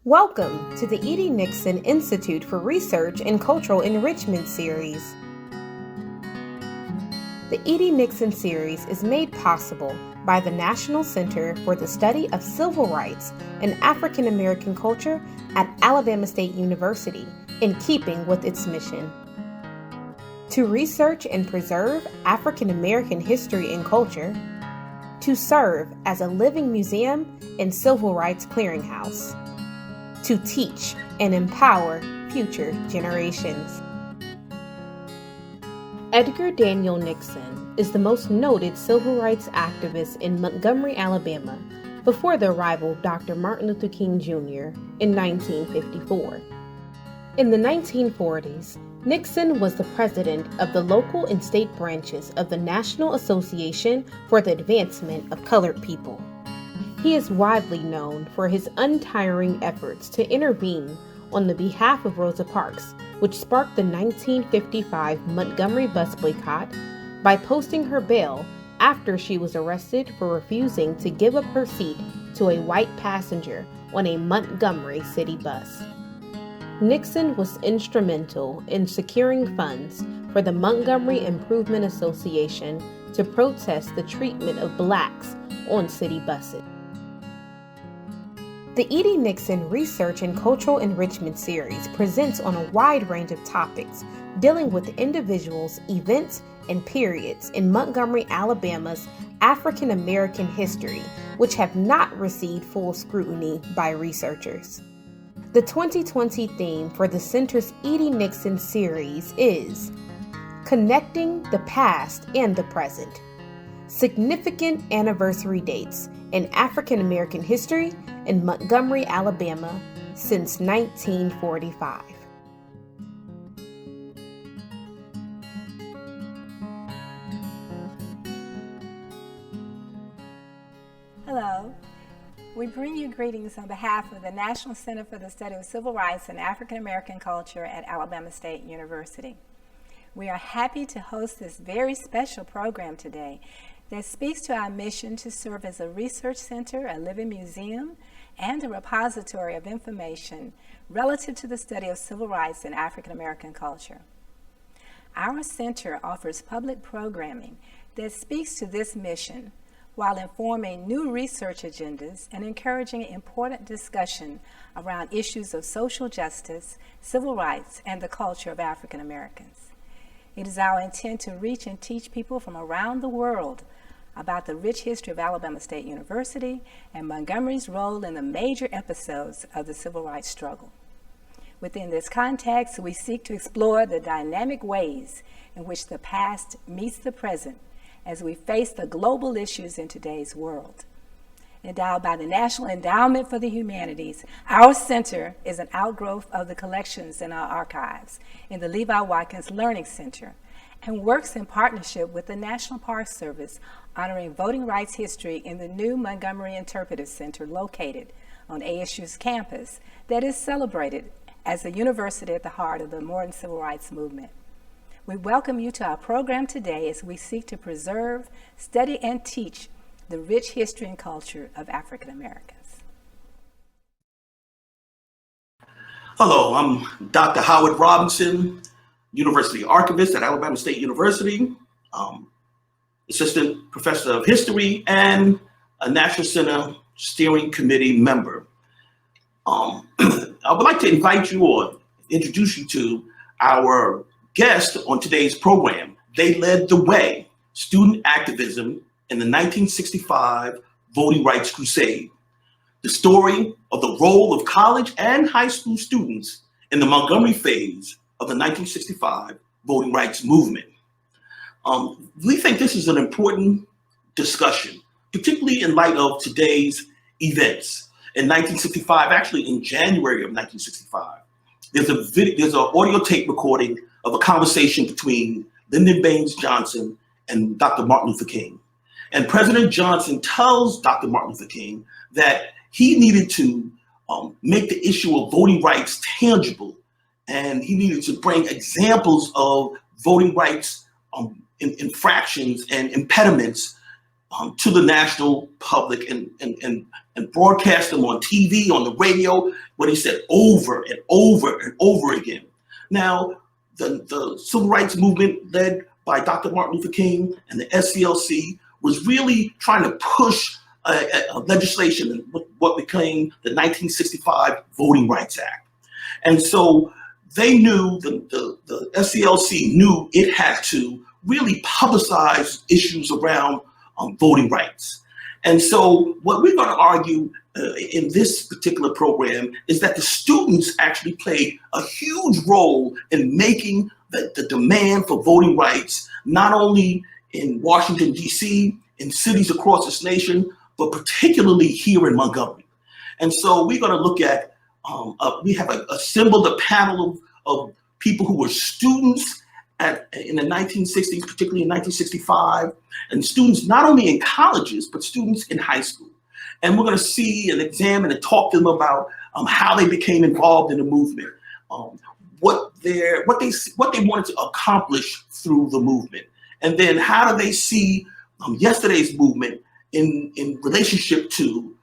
Welcome to the D.Nixon Institute for Research and Cultural Enrichment Series. The D.Nixon series is made possible by the National Center for the Study of Civil Rights and African American Culture at Alabama State University, in keeping with its mission. To research and preserve African American history and culture, to serve as a living museum and civil rights clearinghouse, to teach and empower future generations. Edgar Daniel Nixon is the most noted civil rights activist in Montgomery, Alabama, before the arrival of Dr. Martin Luther King Jr. in 1954. In the 1940s, Nixon was the president of the local and state branches of the National Association for the Advancement of Colored People. He is widely known for his untiring efforts to intervene on the behalf of Rosa Parks, which sparked the 1955 Montgomery bus boycott by posting her bail after she was arrested for refusing to give up her seat to a white passenger on a Montgomery city bus. Nixon was instrumental in securing funds for the Montgomery Improvement Association to protest the treatment of blacks on city buses. The D.Nixon Research and Cultural Enrichment Series presents on a wide range of topics dealing with individuals, events, and periods in Montgomery, Alabama's African American history, which have not received full scrutiny by researchers. The 2020 theme for the Center's D.Nixon series is Connecting the Past and the Present. Significant anniversary dates in African American history in Montgomery, Alabama since 1945. Hello. We bring you greetings on behalf of the National Center for the Study of Civil Rights and African American Culture at Alabama State University. We are happy to host this very special program today that speaks to our mission to serve as a research center, a living museum, and a repository of information relative to the study of civil rights and African American culture. Our center offers public programming that speaks to this mission while informing new research agendas and encouraging important discussion around issues of social justice, civil rights, and the culture of African Americans. It is our intent to reach and teach people from around the world about the rich history of Alabama State University and Montgomery's role in the major episodes of the civil rights struggle. Within this context, we seek to explore the dynamic ways in which the past meets the present as we face the global issues in today's world. Endowed by the National Endowment for the Humanities, our center is an outgrowth of the collections in our archives in the Levi Watkins Learning Center and works in partnership with the National Park Service, honoring voting rights history in the new Montgomery Interpretive Center located on ASU's campus that is celebrated as a university at the heart of the modern civil rights movement. We welcome you to our program today as we seek to preserve, study, and teach the rich history and culture of African Americans. Hello, I'm Dr. Howard Robinson, University Archivist at Alabama State University, Assistant Professor of History, and a National Center Steering Committee member. I would like to invite you or introduce you to our guest on today's program. They led the way, student activism in the 1965 Voting Rights Crusade, the story of the role of college and high school students in the Montgomery phase of the 1965 Voting Rights Movement. We think this is an important discussion, particularly in light of today's events. In 1965, actually in January of 1965, there's an audio tape recording of a conversation between Lyndon Baines Johnson and Dr. Martin Luther King. And President Johnson tells Dr. Martin Luther King that he needed to make the issue of voting rights tangible, and he needed to bring examples of voting rights infractions and impediments to the national public and broadcast them on TV, on the radio, what he said over and over and over again. Now, the civil rights movement led by Dr. Martin Luther King and the SCLC was really trying to push a legislation in what became the 1965 Voting Rights Act. And so they knew, the SCLC knew it had to really publicize issues around voting rights. And so what we're going to argue in this particular program is that the students actually played a huge role in making the demand for voting rights, not only in Washington, D.C., in cities across this nation, but particularly here in Montgomery. And so we're going to look at, we have assembled a panel of people who were students in the 1960s, particularly in 1965, and students not only in colleges, but students in high school. And we're going to see and examine and talk to them about how they became involved in the movement, what they wanted to accomplish through the movement, and then how do they see yesterday's movement in relationship to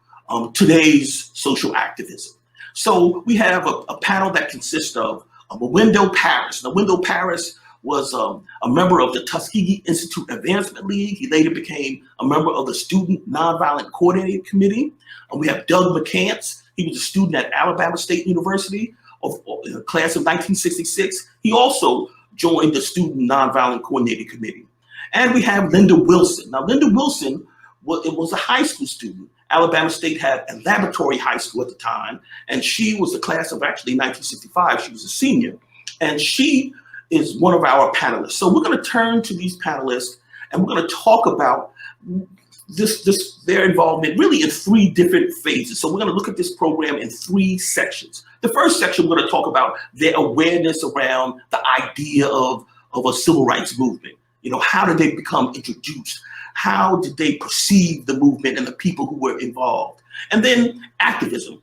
today's social activism. So we have a panel that consists of Wendell Paris. Now, Wendell Paris was a member of the Tuskegee Institute Advancement League. He later became a member of the Student Nonviolent Coordinating Committee. We have Doug McCants. He was a student at Alabama State University in the class of 1966. He also joined the Student Nonviolent Coordinating Committee. And we have Linda Wilson. Now, Linda Wilson was a high school student. Alabama State had a laboratory high school at the time, and she was the class of actually 1965. She was a senior, and she is one of our panelists. So we're going to turn to these panelists, and we're going to talk about their involvement really in three different phases. So we're going to look at this program in three sections. The first section, we're going to talk about their awareness around the idea of a civil rights movement. You know, how did they become introduced? How did they perceive the movement and the people who were involved? And then activism.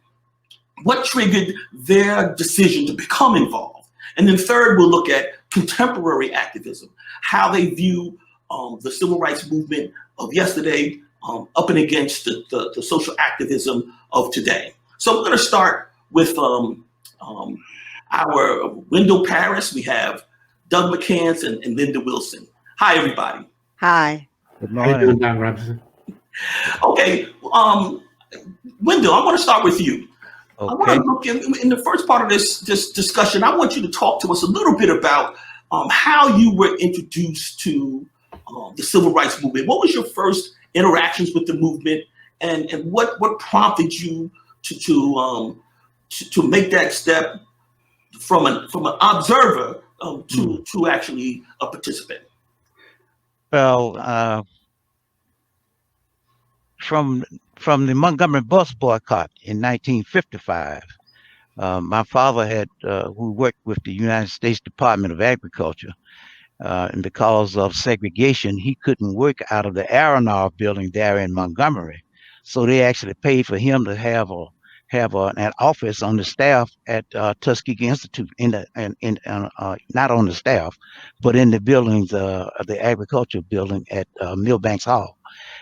What triggered their decision to become involved? And then third, we'll look at contemporary activism, how they view the civil rights movement of yesterday up and against the social activism of today. So we're going to start with our Wendell Paris. We have Doug McCants and Linda Wilson. Hi, everybody. Hi. Good morning, Dr. Robinson. Okay, Wendell, I want to start with you. Okay. I want to look in the first part of this discussion. I want you to talk to us a little bit about how you were introduced to the civil rights movement. What was your first interactions with the movement, and what prompted you to make that step from an observer to actually a participant? Well, from the Montgomery bus boycott in 1955, my father who worked with the United States Department of Agriculture, and because of segregation, he couldn't work out of the Aronoff building there in Montgomery. So they actually paid for him to have an office on the staff at Tuskegee Institute, not on the staff, but in the buildings, the agriculture building at Milbanks Hall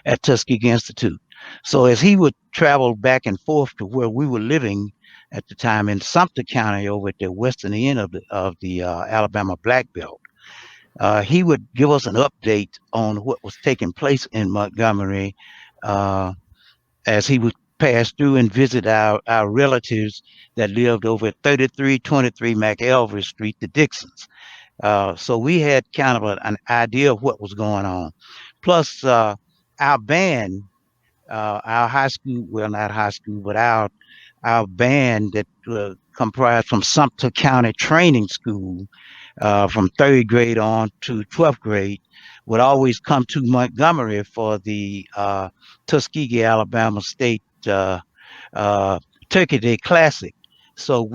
at Tuskegee Institute. So as he would travel back and forth to where we were living at the time in Sumter County over at the western end of the Alabama Black Belt, he would give us an update on what was taking place in Montgomery as he would pass through and visit our relatives that lived over at 3323 McElvey Street, the Dixons. So we had kind of an idea of what was going on. Plus, our band, our high school, well, not high school, but our band that comprised from Sumter County Training School, from 3rd grade on to 12th grade, would always come to Montgomery for the Tuskegee, Alabama State Turkey Day Classic. So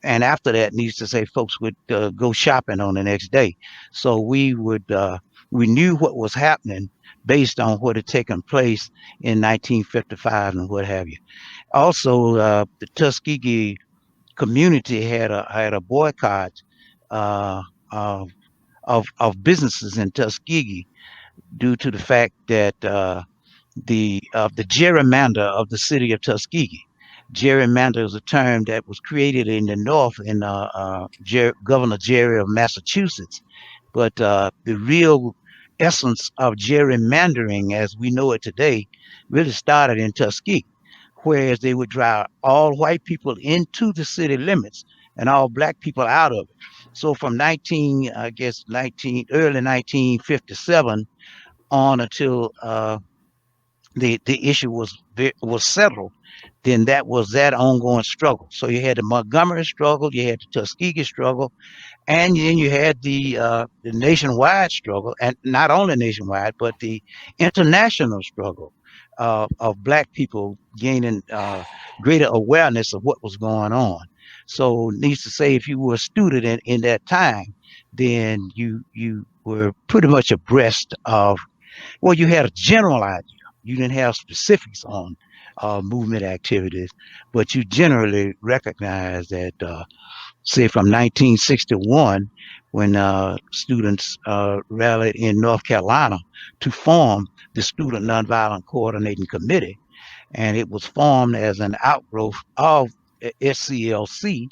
and after that, needs to say, folks would go shopping on the next day. So we knew what was happening based on what had taken place in 1955 and what have you. Also, the Tuskegee community had a boycott of businesses in Tuskegee due to the fact that the gerrymander of the city of Tuskegee. Gerrymander is a term that was created in the North in Governor Gerry of Massachusetts, but the real essence of gerrymandering, as we know it today, really started in Tuskegee, whereas they would drive all white people into the city limits and all black people out of it. So from early 1957 on until the issue was settled, then that was that ongoing struggle. So you had the Montgomery struggle, you had the Tuskegee struggle, and then you had the nationwide struggle, and not only nationwide, but the international struggle of black people gaining greater awareness of what was going on. So needs to say, if you were a student in that time, then you were pretty much abreast of, well, you had a general idea. You didn't have specifics on movement activities, but you generally recognize that, say, from 1961, when students rallied in North Carolina to form the Student Nonviolent Coordinating Committee, and it was formed as an outgrowth of SCLC,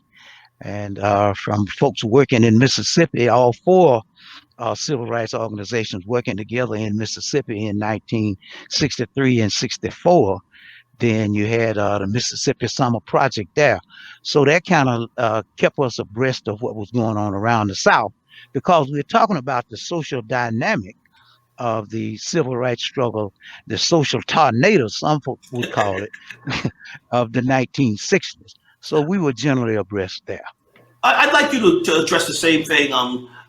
and from folks working in Mississippi, all four civil rights organizations working together in Mississippi in 1963 and 64. Then you had the Mississippi Summer Project there. So that kind of kept us abreast of what was going on around the South, because we're talking about the social dynamic of the civil rights struggle, the social tornado, some folks would call it, of the 1960s. So we were generally abreast there. I'd like you to address the same thing,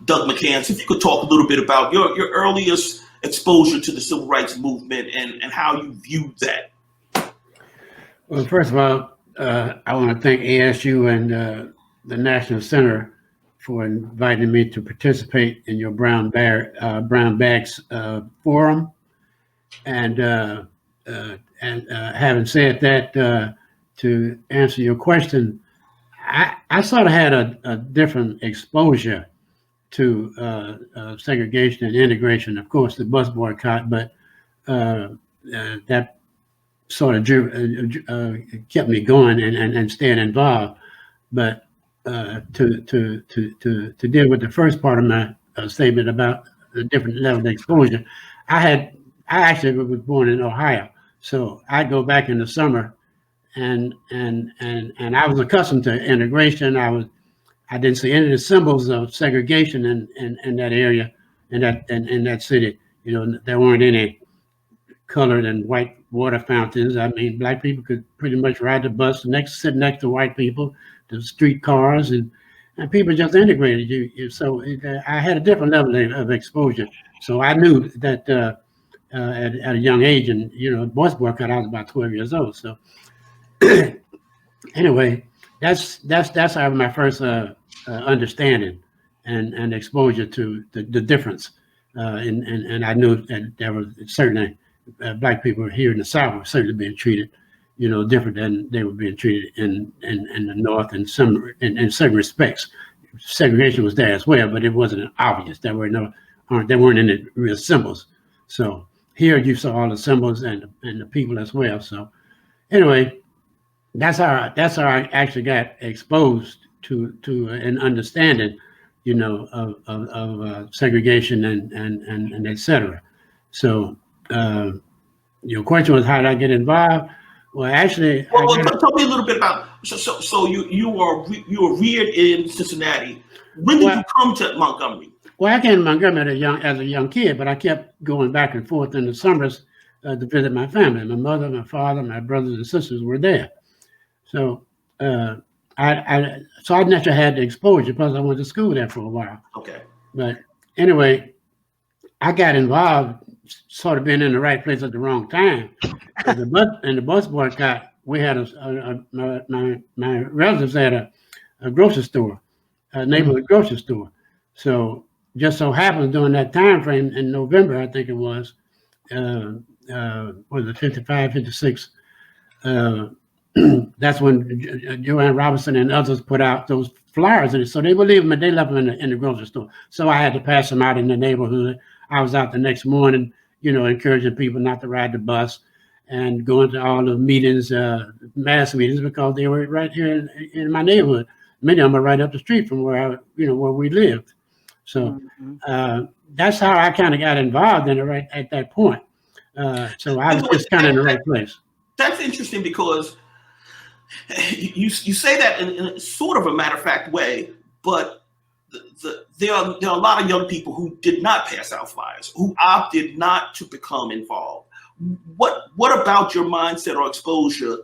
Doug McCann. If you could talk a little bit about your earliest exposure to the civil rights movement and how you viewed that. Well, first of all, I want to thank ASU and the National Center for inviting me to participate in your Brown Bags forum. And having said that, to answer your question, I sort of had a different exposure to segregation and integration. Of course, the bus boycott, but that sort of kept me going and staying involved. But to deal with the first part of my statement about the different level of exposure, I actually was born in Ohio, so I go back in the summer, and I was accustomed to integration. I didn't see any of the symbols of segregation in that area, in that city. You know, there weren't any colored and white water fountains. I mean, black people could pretty much ride the bus sit next to white people, the street cars, and people just integrated. So I had a different level of exposure. So I knew that at a young age, and bus boycott, I was about 12 years old. So anyway, that's how my first understanding and exposure to the difference. And I knew that there was certainly black people here in the South were certainly being treated, different than they were being treated in the North in certain respects. Segregation was there as well, but it wasn't obvious. There weren't any real symbols. So here you saw all the symbols and the people as well. So anyway, that's how I actually got exposed to an understanding, of segregation and et cetera. So your question was, how did I get involved? Well, actually, tell me a little bit about. So you were reared in Cincinnati. When did you come to Montgomery? Well, I came to Montgomery as a young kid, but I kept going back and forth in the summers to visit my family. My mother, my father, my brothers and sisters were there. So I naturally had the exposure, plus I went to school there for a while. Okay. But anyway, I got involved, sort of being in the right place at the wrong time. In the bus boycott, we had my relatives had a grocery store, a neighborhood grocery store. So just so happened during that time frame in November, I think it was 55, 56. That's when Joanne Robinson and others put out those flyers in it. So they would leave them, and they left them in the grocery store. So I had to pass them out in the neighborhood. I was out the next morning, encouraging people not to ride the bus and going to all the meetings, mass meetings, because they were right here in my neighborhood. Many of them are right up the street from where we lived. So that's how I kind of got involved in it right at that point. So I was just kind of in the right place. That's interesting because you say that in a sort of a matter of fact way, but there are a lot of young people who did not pass out flyers, who opted not to become involved. What about your mindset or exposure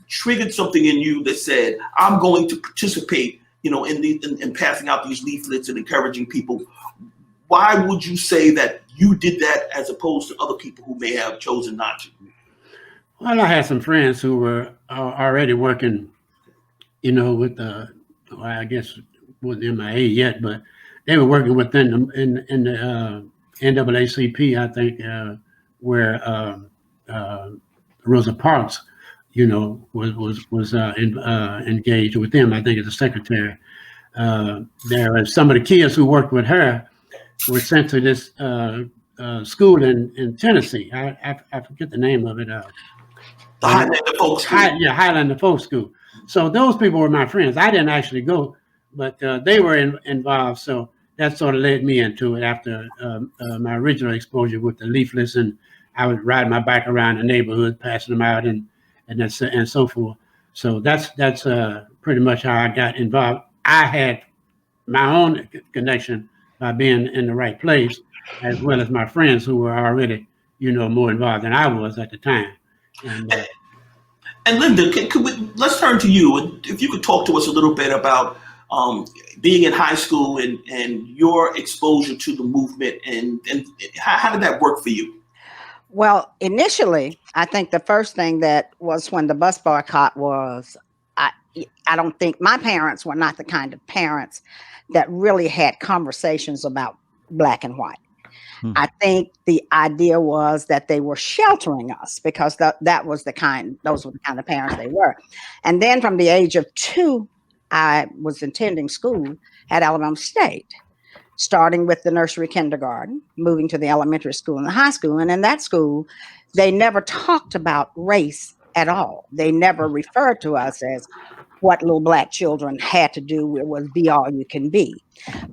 triggered something in you that said, I'm going to participate, in passing out these leaflets and encouraging people? Why would you say that you did that as opposed to other people who may have chosen not to? Well, I had some friends who were already working, with I guess wasn't MIA yet, but they were working within the NAACP, I think, where Rosa Parks, was engaged with them. I think as a secretary. There are some of the kids who worked with her were sent to this school in Tennessee. I forget the name of it. The Highlander Folk School. Highlander Folk School. So those people were my friends. I didn't actually go, but they were involved. So that sort of led me into it after my original exposure with the leaflets, and I would ride my bike around the neighborhood, passing them out and so forth. So that's pretty much how I got involved. I had my own connection by being in the right place, as well as my friends who were already, more involved than I was at the time. And Linda, let's turn to you. And if you could talk to us a little bit about being in high school and your exposure to the movement, and how did that work for you? Well, initially, I think the first thing that was when the bus boycott was, I don't think my parents were not the kind of parents that really had conversations about black and white. I think the idea was that they were sheltering us because those were the kind of parents they were. And then from the age of 2, I was attending school at Alabama State, starting with the nursery kindergarten, moving to the elementary school and the high school. And in that school, they never talked about race at all. They never referred to us as what little black children had to do. It was be all you can be.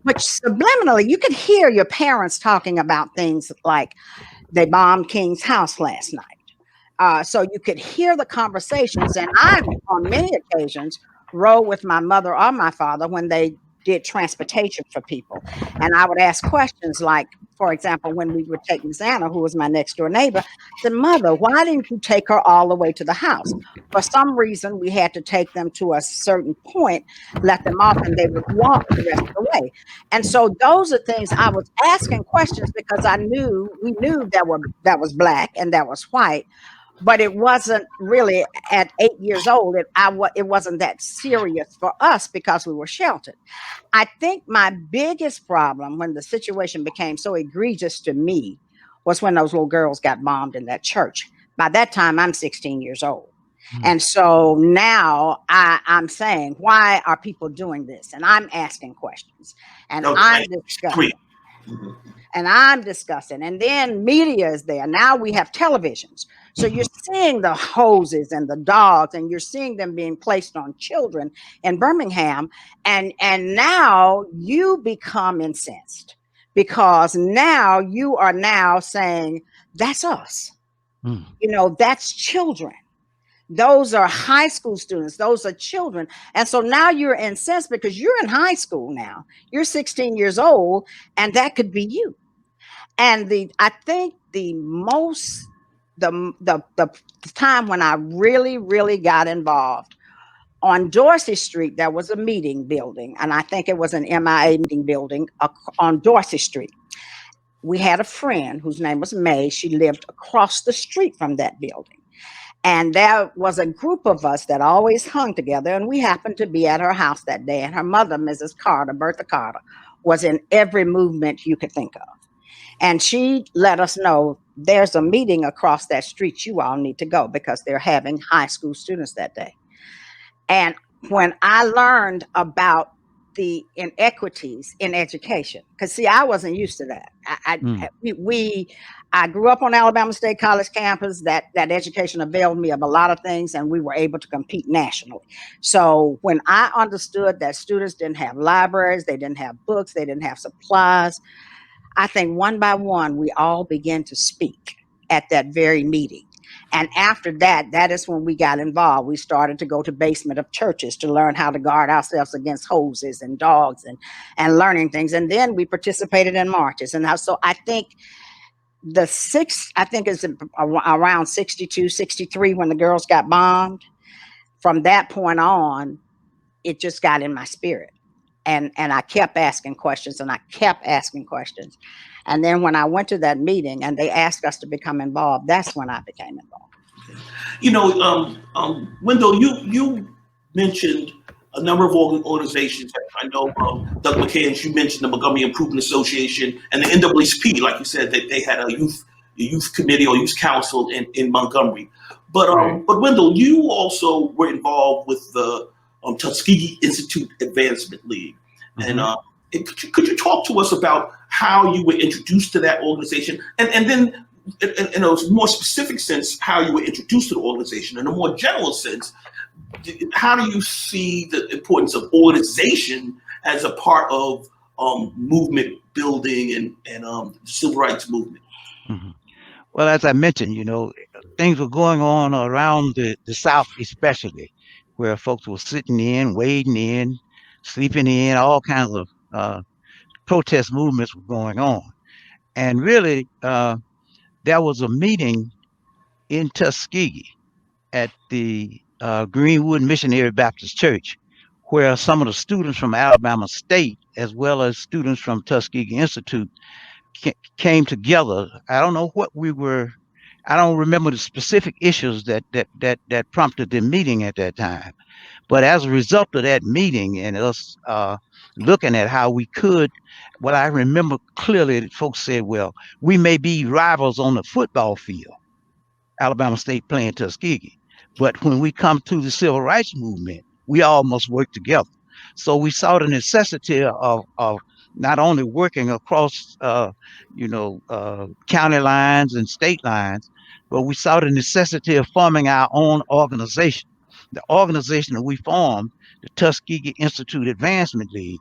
Which subliminally, you could hear your parents talking about things like they bombed King's house last night. So you could hear the conversations. And I, on many occasions, rode with my mother or my father when they did transportation for people. And I would ask questions like, for example, when we would take Miss Anna, who was my next door neighbor, I said, Mother, why didn't you take her all the way to the house? For some reason, we had to take them to a certain point, let them off, and they would walk the rest of the way. And so those are things I was asking questions because we knew that was black and that was white. But it wasn't really at 8 years old. It wasn't that serious for us because we were sheltered. I think my biggest problem when the situation became so egregious to me was when those little girls got bombed in that church. By that time, I'm 16 years old. And so now I'm saying, why are people doing this? And I'm asking questions. And I'm discussing. And I'm discussing. And then media is there. Now we have televisions. So you're seeing the hoses and the dogs, and you're seeing them being placed on children in Birmingham. And now you become incensed because now you are now saying, that's us. That's children. Those are high school students. Those are children. And so now you're incensed because you're in high school now. You're 16 years old, and that could be you. And I think the time when I really, really got involved, on Dorsey Street, there was a meeting building, and I think it was an MIA meeting building on Dorsey Street. We had a friend whose name was May. She lived across the street from that building. And there was a group of us that always hung together, and we happened to be at her house that day. And her mother, Mrs. Carter, Bertha Carter, was in every movement you could think of. And she let us know there's a meeting across that street. You all need to go because they're having high school students that day. And when I learned about the inequities in education. Because see, I wasn't used to that. I grew up on Alabama State College campus. That education availed me of a lot of things, and we were able to compete nationally. So when I understood that students didn't have libraries, they didn't have books, they didn't have supplies, I think one by one we all began to speak at that very meeting. And after that, that is when we got involved. We started to go to basement of churches to learn how to guard ourselves against hoses and dogs and learning things. And then we participated in marches. And so I think I think it's around 62, 63 when the girls got bombed. From that point on, it just got in my spirit. And I kept asking questions and I kept asking questions. And then when I went to that meeting and they asked us to become involved, that's when I became involved. You know, Wendell, you mentioned a number of organizations. I know Doug McCann, you mentioned the Montgomery Improvement Association and the NAACP, like you said, that they had a youth committee or youth council in Montgomery. But Wendell, you also were involved with the Tuskegee Institute Advancement League. Mm-hmm. And could you talk to us about how you were introduced to that organization, and then in a more specific sense, how you were introduced to the organization? In a more general sense, how do you see the importance of organization as a part of movement building and the civil rights movement? Mm-hmm. Well, as I mentioned, things were going on around the South, especially, where folks were sitting in, wading in, sleeping in, all kinds of protest movements were going on. And really, there was a meeting in Tuskegee at the Greenwood Missionary Baptist Church, where some of the students from Alabama State, as well as students from Tuskegee Institute, came together. I don't know what we were. I don't remember the specific issues that prompted the meeting at that time. But as a result of that meeting and us looking at how we could, what I remember clearly, folks said, well, we may be rivals on the football field, Alabama State playing Tuskegee. But when we come to the civil rights movement, we all must work together. So we saw the necessity of not only working across, county lines and state lines, but we saw the necessity of forming our own organization. The organization that we formed, the Tuskegee Institute Advancement League,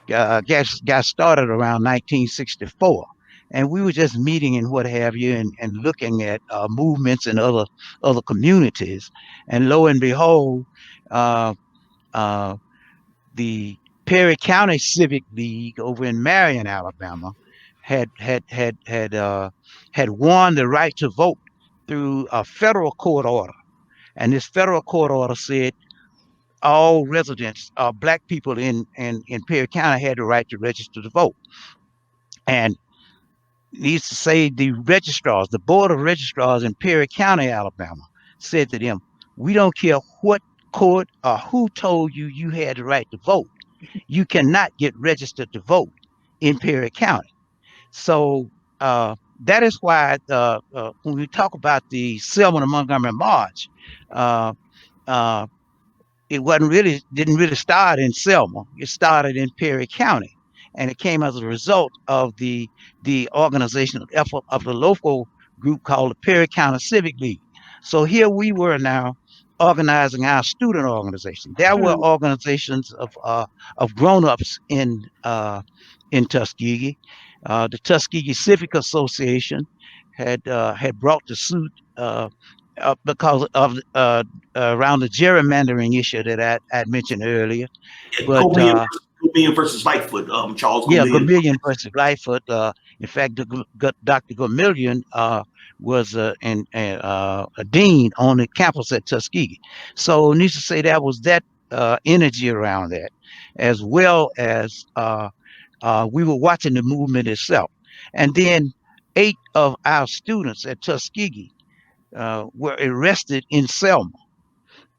got started around 1964. And we were just meeting and what have you, and looking at movements in other communities. And lo and behold, the Perry County Civic League over in Marion, Alabama, had won the right to vote through a federal court order. And this federal court order said all residents, black people in Perry County, had the right to register to vote. And needs to say the registrars, the board of registrars in Perry County, Alabama, said to them, we don't care what court or who told you you had the right to vote. You cannot get registered to vote in Perry County. So that is why when we talk about the Selma and Montgomery March, it didn't really start in Selma. It started in Perry County, and it came as a result of the organizational effort of the local group called the Perry County Civic League. So here we were now organizing our student organization. There were organizations of grown-ups in Tuskegee. The Tuskegee Civic Association had brought the suit because of around the gerrymandering issue that I mentioned earlier. But Gomillion versus Lightfoot, Charles Gomillion. Yeah, Gomillion versus Lightfoot. In fact, Dr. Gomillion was a dean on the campus at Tuskegee. So needs to say that was that energy around that, as well as we were watching the movement itself. And then 8 of our students at Tuskegee were arrested in Selma.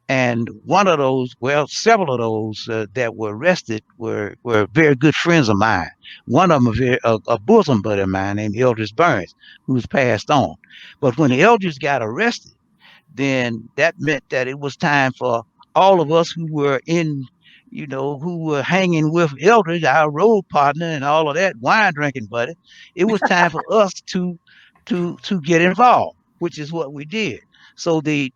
And one of those, well, several of those that were arrested were very good friends of mine. One of them a bosom buddy of mine named Eldridge Burns, who's passed on. But when the Eldridge got arrested, then that meant that it was time for all of us who were in who were hanging with Eldridge, our road partner, and all of that wine drinking buddy. It was time for us to get involved, which is what we did. So the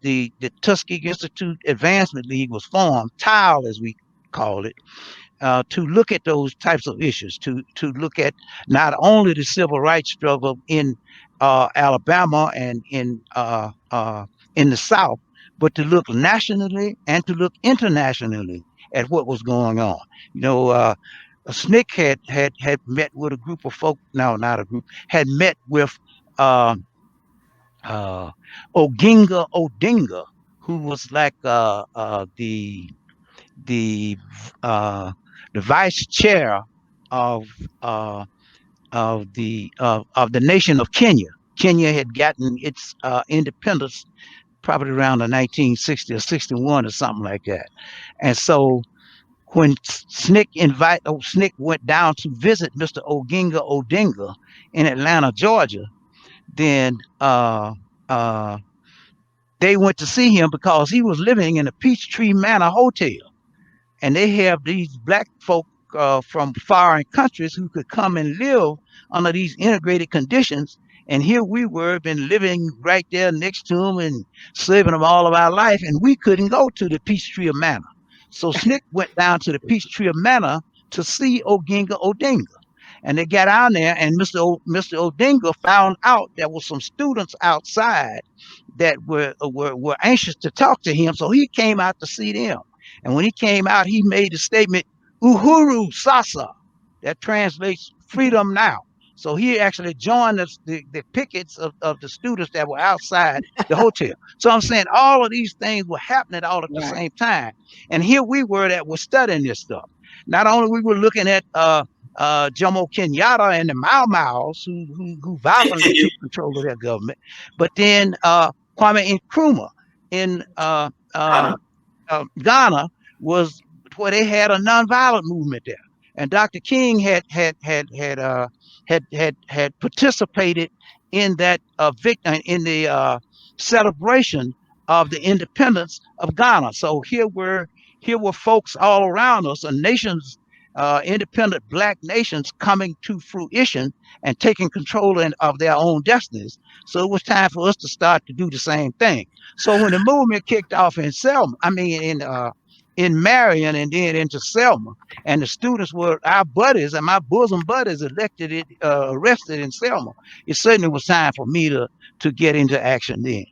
Tuskegee Institute Advancement League was formed, TILE as we call it, to look at those types of issues, to look at not only the civil rights struggle in Alabama and in the South, but to look nationally and to look internationally at what was going on. SNCC had met with a group of folk. No, not a group. Had met with Oginga Odinga, who was like the vice chair of the nation of Kenya. Kenya had gotten its independence probably around the 1960 or 61 or something like that. And so when SNCC went down to visit Mr. Oginga Odinga in Atlanta, Georgia, then they went to see him because he was living in a Peachtree Manor Hotel. And they have these black folk from foreign countries who could come and live under these integrated conditions. And here we were, been living right there next to them and serving them all of our life, and we couldn't go to the Peachtree Manor. So SNCC went down to the Peachtree Manor to see Oginga Odinga. And they got out there, and Mr. Odinga found out there were some students outside that were anxious to talk to him. So he came out to see them. And when he came out, he made the statement, Uhuru Sasa. That translates freedom now. So he actually joined the pickets of the students that were outside the hotel. So I'm saying all of these things were happening all at the same time. And here we were that were studying this stuff. Not only we were looking at Jomo Kenyatta and the Mau Maus who violently took control of their government, but then Kwame Nkrumah in Ghana was where they had a nonviolent movement there, and Dr. King had participated in that in the celebration of the independence of Ghana. So here were folks all around us, nations, independent black nations coming to fruition and taking control of their own destinies. So it was time for us to start to do the same thing. So when the movement kicked off in Selma, in Marion and then into Selma, and the students were our buddies and my bosom buddies arrested in Selma, it certainly was time for me to get into action then.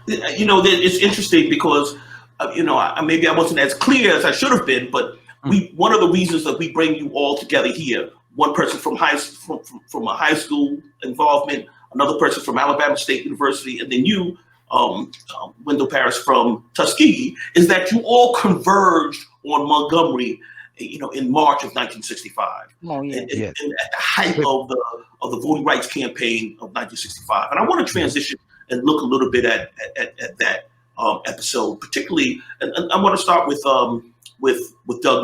It's interesting because maybe I wasn't as clear as I should have been, but one of the reasons that we bring you all together here, one person from a high school involvement, another person from Alabama State University, and then you, Wendell Parrish from Tuskegee, is that you all converged on Montgomery, in March of 1965, and at the height of the Voting Rights Campaign of 1965. And I want to transition and look a little bit at that episode, particularly, and I want to start with Doug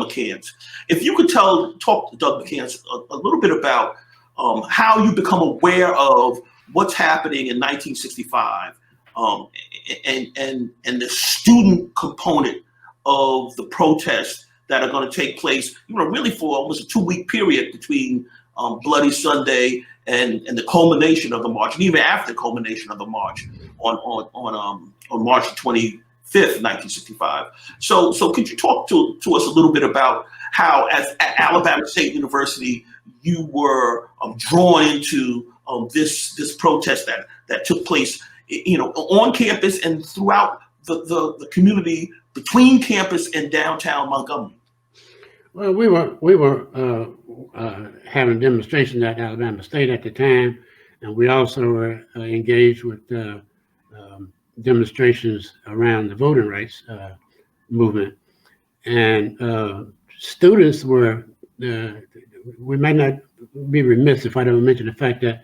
McCants. If you could talk to Doug McCants a little bit about how you become aware of what's happening in 1965, and the student component of the protests that are going to take place, really for almost a 2-week period between Bloody Sunday and the culmination of the march, and even after the culmination of the march on March 25th, 1965. So could you talk to us a little bit about how, at Alabama State University, you were drawn into this protest that took place, on campus and throughout the community between campus and downtown Montgomery? Well, we were having demonstrations at Alabama State at the time, and we also were engaged with demonstrations around the voting rights movement. And students were, we might not be remiss if I don't mention the fact that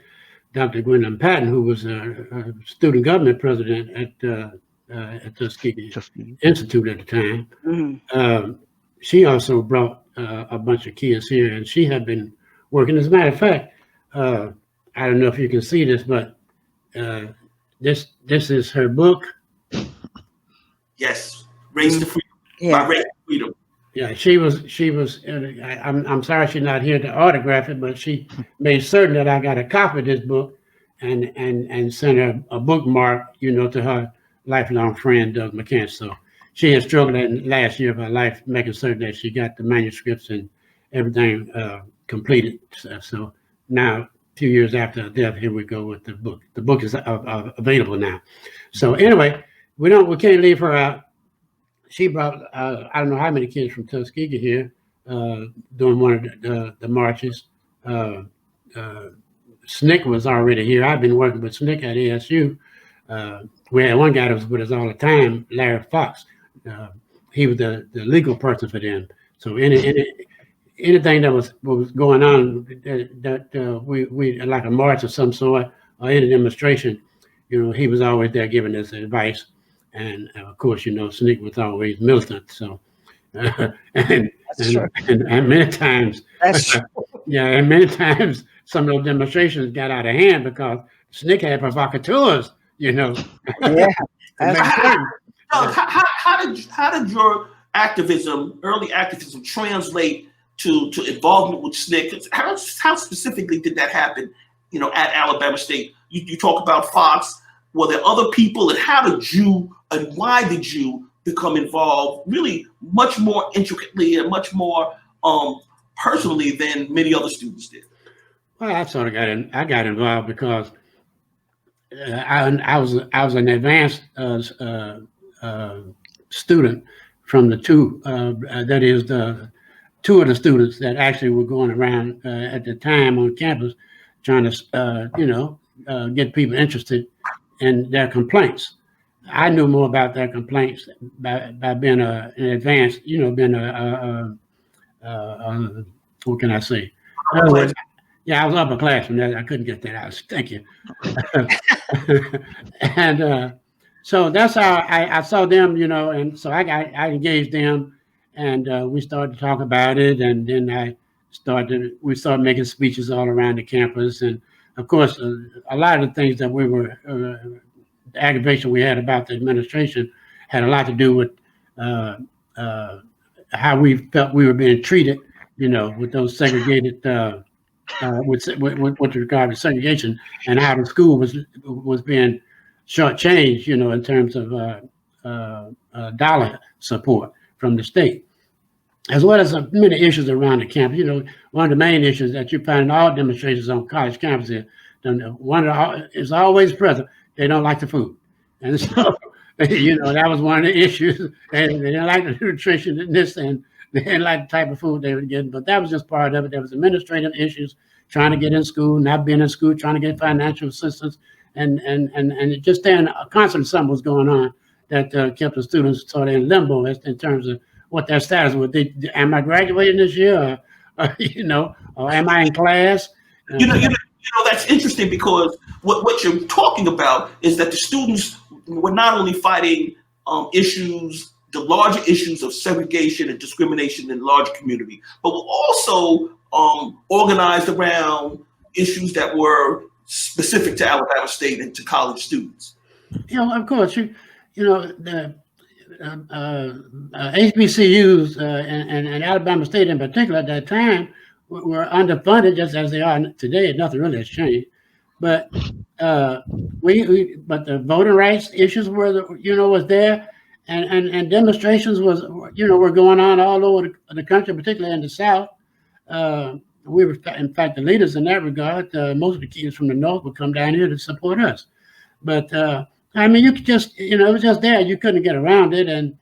Dr. Gwendolyn Patton, who was a student government president at Tuskegee Institute at the time, she also brought a bunch of kids here, and she had been working. As a matter of fact, I don't know if you can see this, but this is her book. Yes, Race to Freedom. By Race to Freedom. Yeah, she was. I'm sorry she's not here to autograph it, but she made certain that I got a copy of this book, and sent her a bookmark, to her lifelong friend Doug McCann. So she has struggled in the last year of her life, making certain that she got the manuscripts and everything completed. So now, 2 years after her death, here we go with the book. The book is available now. So anyway, we can't leave her out. She brought I don't know how many kids from Tuskegee here during one of the marches. SNCC was already here. I've been working with SNCC at ASU. We had one guy that was with us all the time, Larry Fox. He was the legal person for them. So anything that was going on that we like a march of some sort or any demonstration, he was always there giving us advice. And of course, SNCC was always militant. So, and many times, That's true. yeah, and many times some of those demonstrations got out of hand because SNCC had provocateurs, Yeah. How did your early activism, translate to involvement with SNCC? How specifically did that happen? At Alabama State, you talk about Fox. Were there other people, and how did you and why did you become involved really much more intricately and much more personally than many other students did? Well, I sort of got involved because I was an advanced student from the two, that is the two of the students that actually were going around at the time on campus trying to, get people interested in their complaints. I knew more about their complaints by being an advanced, being what can I say? In other words, yeah, I was upperclassman. I couldn't get that out. Thank you. And so that's how I saw them, and so I engaged them, and we started to talk about it, and then we started making speeches all around the campus, and of course, a lot of the things that we were, the aggravation we had about the administration had a lot to do with how we felt we were being treated, with those segregated, with regard to segregation, and how the school was being shortchanged, in terms of dollar support from the state, as well as many issues around the campus. One of the main issues that you find in all demonstrations on college campuses, is always present. They don't like the food, and so that was one of the issues. And they didn't like the nutrition and this, and they didn't like the type of food they were getting. But that was just part of it. There was administrative issues, trying to get in school, not being in school, trying to get financial assistance, and just staying constantly something was going on that kept the students sort of in limbo in terms of what their status was. Am I graduating this year, or am I in class? That's interesting because what you're talking about is that the students were not only fighting issues, the larger issues of segregation and discrimination in the large community, but were also organized around issues that were specific to Alabama State and to college students. Of course, the HBCUs and Alabama State in particular at that time were underfunded, just as they are today. Nothing really has changed, but but the voting rights issues was there, and demonstrations were going on all over the country, particularly in the South. We were, in fact, the leaders in that regard. Most of the kids from the North would come down here to support us, but you could just, it was just there. You couldn't get around it, and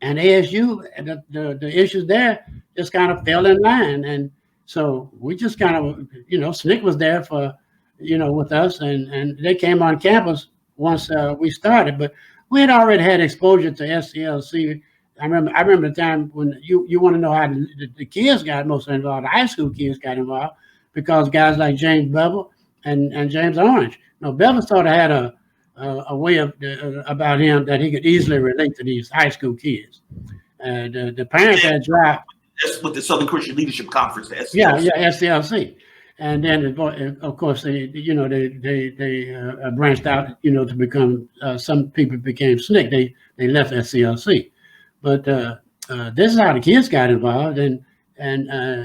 ASU, the issues there just kind of fell in line, and so we just kind of, SNCC was there for, with us, and they came on campus once we started, but we had already had exposure to SCLC. I remember the time when you want to know how the kids got most involved. The high school kids got involved because guys like James Bevel and James Orange. Bevel sort of had a way about him that he could easily relate to these high school kids, and the parents had dropped. That's with the Southern Christian Leadership Conference. SCLC, and then of course they branched out, to become some people became SNCC. They left SCLC, but this is how the kids got involved, and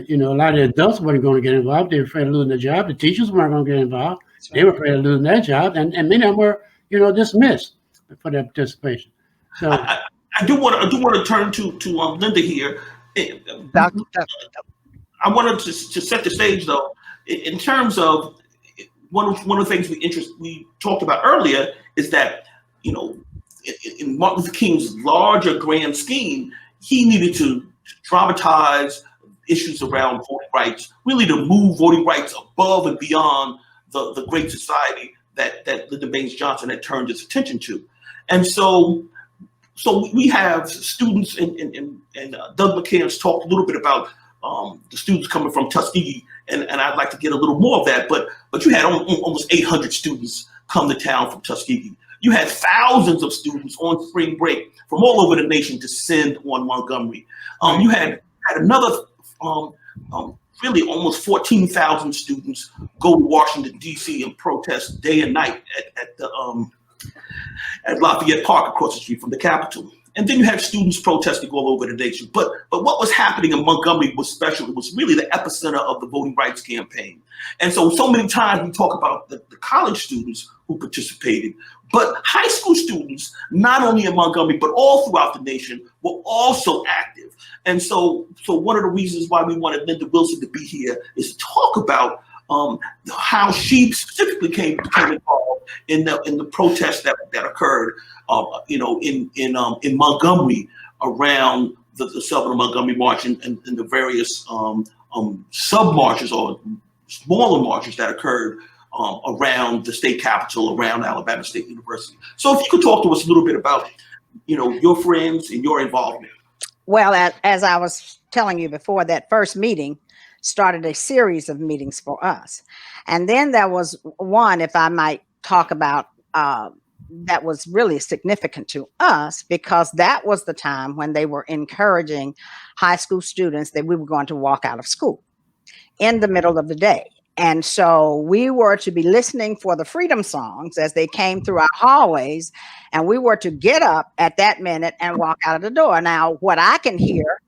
you know, a lot of the adults weren't going to get involved. They were afraid of losing their job. The teachers weren't going to get involved. They were afraid of losing their job, and many of them were, you know, dismissed for their participation. So I do want to turn to Linda here. Dr. I wanted to set the stage though, in terms of one of the things we talked about earlier is that, you know, in Martin Luther King's larger grand scheme, he needed to dramatize issues around voting rights, really to move voting rights above and beyond the great society that Lyndon Baines Johnson had turned his attention to. And so we have students, and Doug McCann's talked a little bit about the students coming from Tuskegee, and I'd like to get a little more of that, but you had almost 800 students come to town from Tuskegee. You had thousands of students on spring break from all over the nation descend on Montgomery. You had another really almost 14,000 students go to Washington, D.C. and protest day and night at Lafayette Park across the street from the Capitol. And then you had students protesting all over the nation. But what was happening in Montgomery was special. It was really the epicenter of the voting rights campaign. And so many times we talk about the college students who participated, but high school students, not only in Montgomery, but all throughout the nation, were also active. And so one of the reasons why we wanted Linda Wilson to be here is to talk about how she specifically became involved in the protests that occurred, you know, in Montgomery around the Selma Montgomery March and the various sub marches or smaller marches that occurred around the state capitol, around Alabama State University. So if you could talk to us a little bit about, you know, your friends and your involvement. Well, as I was telling you before, that first meeting started a series of meetings for us. And then there was one, if I might talk about, that was really significant to us, because that was the time when they were encouraging high school students that we were going to walk out of school in the middle of the day. And so we were to be listening for the freedom songs as they came through our hallways, and we were to get up at that minute and walk out of the door. Now, what I can hear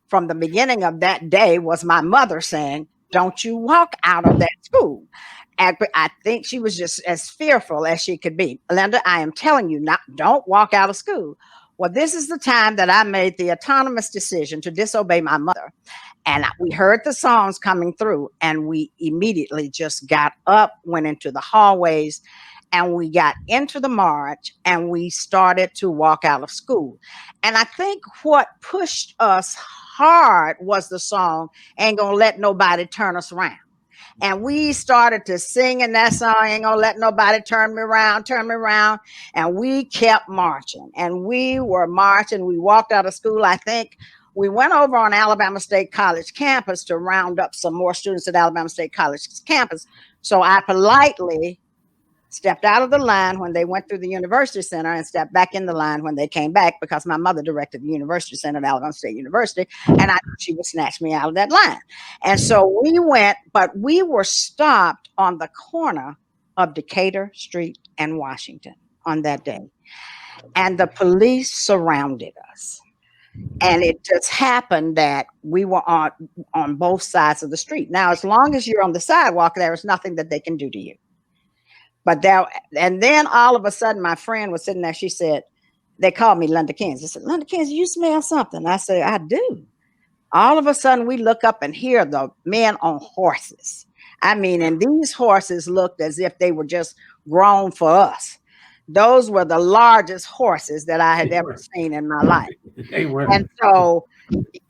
from the beginning of that day was my mother saying, "Don't you walk out of that school." And I think she was just as fearful as she could be. Linda, I am telling you, don't walk out of school. Well, this is the time that I made the autonomous decision to disobey my mother. And we heard the songs coming through, and we immediately just got up, went into the hallways, and we got into the march, and we started to walk out of school. And I think what pushed us hard was the song, "Ain't Gonna Let Nobody Turn Us Around." And we started to sing in that song, "Ain't Gonna Let Nobody Turn Me Around, Turn Me Around." And we kept marching, and we were marching. We walked out of school. I think we went over on Alabama State College campus to round up some more students at Alabama State College campus. So I politely stepped out of the line when they went through the University Center and stepped back in the line when they came back, because my mother directed the University Center at Alabama State University, and I knew she would snatch me out of that line. And so we went, but we were stopped on the corner of Decatur Street and Washington on that day. And the police surrounded us. And it just happened that we were on both sides of the street. Now, as long as you're on the sidewalk, there is nothing that they can do to you. But and then all of a sudden, my friend was sitting there. She said, they called me Linda Kins. They said, "Linda Kins, you smell something?" I said, "I do." All of a sudden, we look up and hear the men on horses. I mean, and these horses looked as if they were just grown for us. Those were the largest horses that I had ever seen in my life. They were. And so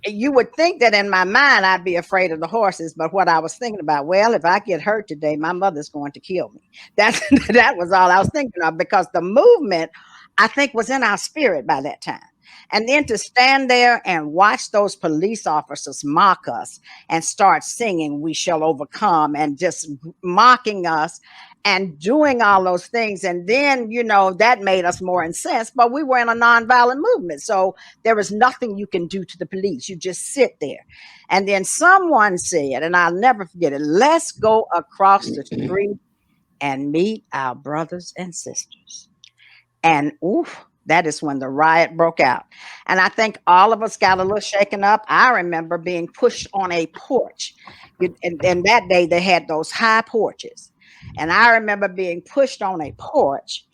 you would think that in my mind, I'd be afraid of the horses. But what I was thinking about, well, if I get hurt today, my mother's going to kill me. That was all I was thinking of, because the movement, I think, was in our spirit by that time. And then to stand there and watch those police officers mock us and start singing "We Shall Overcome" and just mocking us and doing all those things. And then, you know, that made us more incensed, but we were in a nonviolent movement. So there was nothing you can do to the police. You just sit there. And then someone said, and I'll never forget it, "Let's go across the street and meet our brothers and sisters." And oof, That is when the riot broke out. And I think all of us got a little shaken up. I remember being pushed on a porch. And that day they had those high porches. And I remember being pushed on a porch.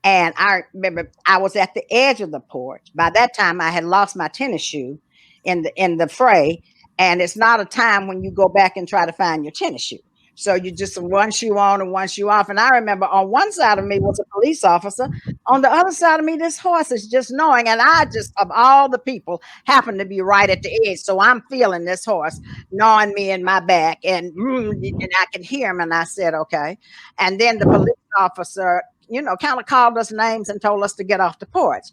And I remember I was at the edge of the porch. By that time, I had lost my tennis shoe in the fray. And it's not a time when you go back and try to find your tennis shoe. So you just one shoe on and one shoe off. And I remember on one side of me was a police officer. On the other side of me, this horse is just knowing. And I just, of all the people, happened to be right at the edge. So I'm feeling this horse gnawing me in my back. And I can hear him. And I said, okay. And then the police officer, kind of called us names and told us to get off the porch.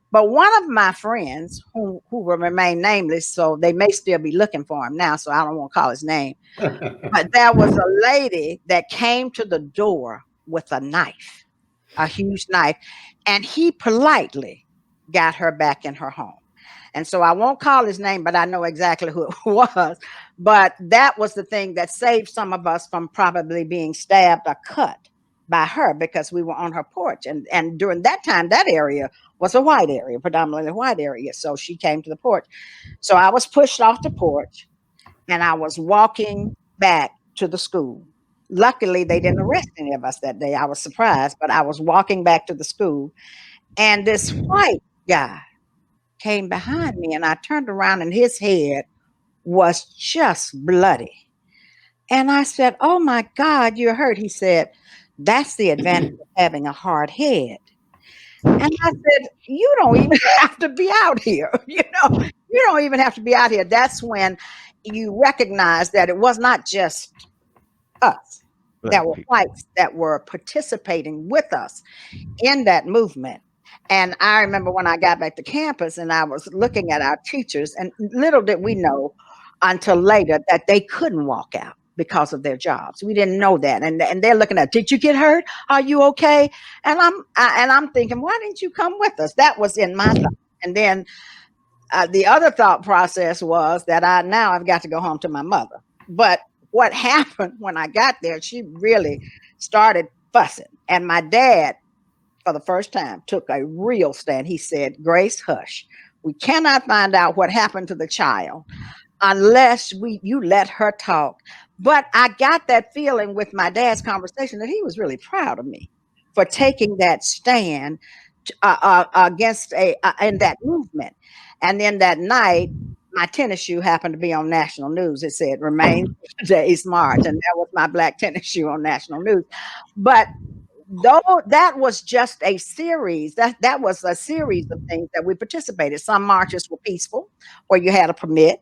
But one of my friends who will remain nameless, so they may still be looking for him now, so I don't want to call his name. But there was a lady that came to the door with a knife, a huge knife, and he politely got her back in her home. And so I won't call his name, but I know exactly who it was. But that was the thing that saved some of us from probably being stabbed or cut by her, because we were on her porch. And during that time, that area was a white area, predominantly a white area. So she came to the porch. So I was pushed off the porch and I was walking back to the school. Luckily, they didn't arrest any of us that day. I was surprised, but I was walking back to the school and this white guy came behind me and I turned around and his head was just bloody. And I said, "Oh my God, you're hurt." He said, "That's the advantage of having a hard head." And I said, "You don't even have to be out here. You don't even have to be out here." That's when you recognize that it was not just us. There were whites that were participating with us in that movement. And I remember when I got back to campus and I was looking at our teachers, and little did we know until later that they couldn't walk out because of their jobs. We didn't know that. And they're looking at, "Did you get hurt? Are you okay?" And I'm thinking, why didn't you come with us? That was in my thought. And then the other thought process was that I've got to go home to my mother. But what happened when I got there, she really started fussing. And my dad, for the first time, took a real stand. He said, "Grace, hush. We cannot find out what happened to the child unless you let her talk." But I got that feeling with my dad's conversation that he was really proud of me for taking that stand against in that movement. And then that night, my tennis shoe happened to be on national news. It said, "Remain today's march," and that was my black tennis shoe on national news. But though that was just a series, that was a series of things that we participated. Some marches were peaceful, where you had a permit.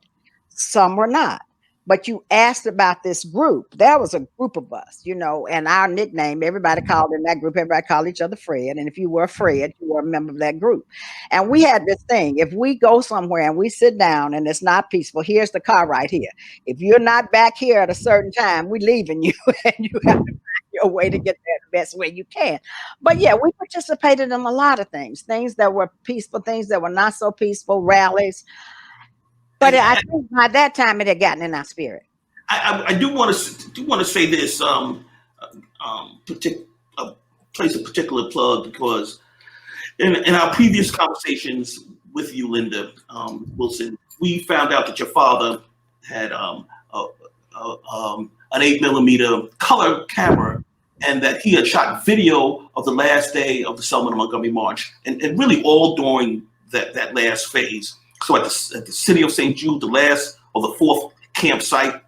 Some were not. But you asked about this group. There was a group of us, and our nickname, everybody called in that group, everybody called each other Fred. And if you were Fred, you were a member of that group. And we had this thing. If we go somewhere and we sit down and it's not peaceful, here's the car right here. If you're not back here at a certain time, we're leaving you and you have to find your way to get there the best way you can. But yeah, we participated in a lot of things that were peaceful, things that were not so peaceful, rallies. But I think by that time it had gotten in our spirit. I do want to say this, place a particular plug, because in our previous conversations with you, Linda Wilson, we found out that your father had an 8mm color camera, and that he had shot video of the last day of the Selma to Montgomery March, and really all during that last phase. So at the city of St. Jude, the last or the fourth campsite,